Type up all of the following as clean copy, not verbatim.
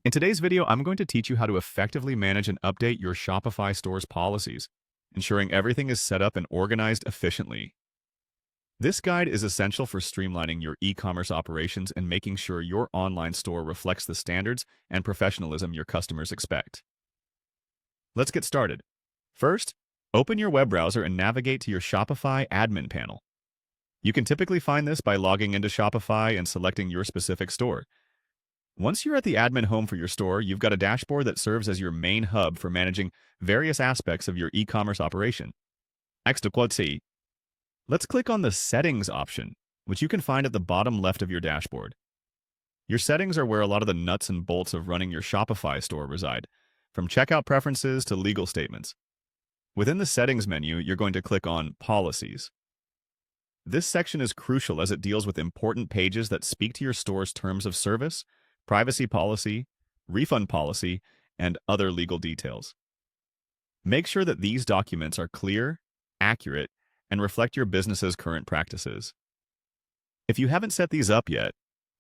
In today's video, I'm going to teach you how to effectively manage and update your Shopify store's policies, ensuring everything is set up and organized efficiently. This guide is essential for streamlining your e-commerce operations and making sure your online store reflects the standards and professionalism your customers expect. Let's get started. First, open your web browser and navigate to your Shopify admin panel. You can typically find this by logging into Shopify and selecting your specific store. Once you're at the admin home for your store, you've got a dashboard that serves as your main hub for managing various aspects of your e-commerce operation. Let's click on the Settings option, which you can find at the bottom left of your dashboard. Your settings are where a lot of the nuts and bolts of running your Shopify store reside, from checkout preferences to legal statements. Within the Settings menu, you're going to click on Policies. This section is crucial as it deals with important pages that speak to your store's terms of service, privacy policy, refund policy, and other legal details. Make sure that these documents are clear, accurate, and reflect your business's current practices. If you haven't set these up yet,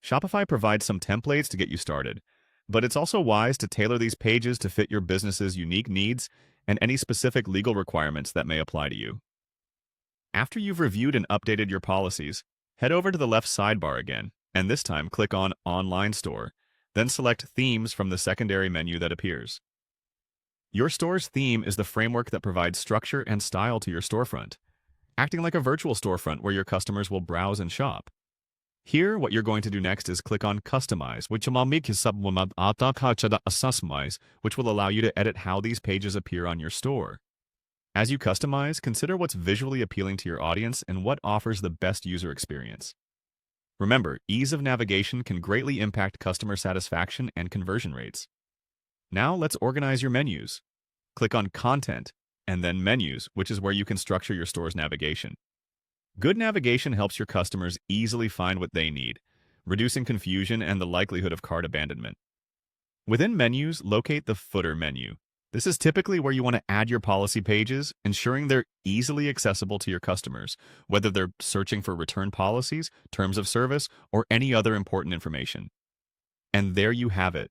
Shopify provides some templates to get you started, but it's also wise to tailor these pages to fit your business's unique needs and any specific legal requirements that may apply to you. After you've reviewed and updated your policies, head over to the left sidebar again, and this time click on Online Store, then select Themes from the secondary menu that appears. Your store's theme is the framework that provides structure and style to your storefront, acting like a virtual storefront where your customers will browse and shop. Here, what you're going to do next is click on Customize, which will allow you to edit how these pages appear on your store. As you customize, consider what's visually appealing to your audience and what offers the best user experience. Remember, ease of navigation can greatly impact customer satisfaction and conversion rates. Now let's organize your menus. Click on Content, and then Menus, which is where you can structure your store's navigation. Good navigation helps your customers easily find what they need, reducing confusion and the likelihood of cart abandonment. Within Menus, locate the Footer menu. This is typically where you want to add your policy pages, ensuring they're easily accessible to your customers, whether they're searching for return policies, terms of service, or any other important information. And there you have it.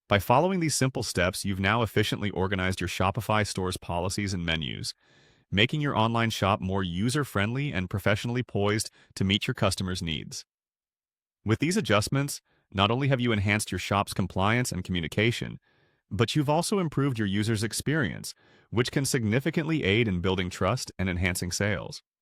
By following these simple steps, you've now efficiently organized your Shopify store's policies and menus, making your online shop more user-friendly and professionally poised to meet your customers' needs. With these adjustments, not only have you enhanced your shop's compliance and communication, but you've also improved your user's experience, which can significantly aid in building trust and enhancing sales.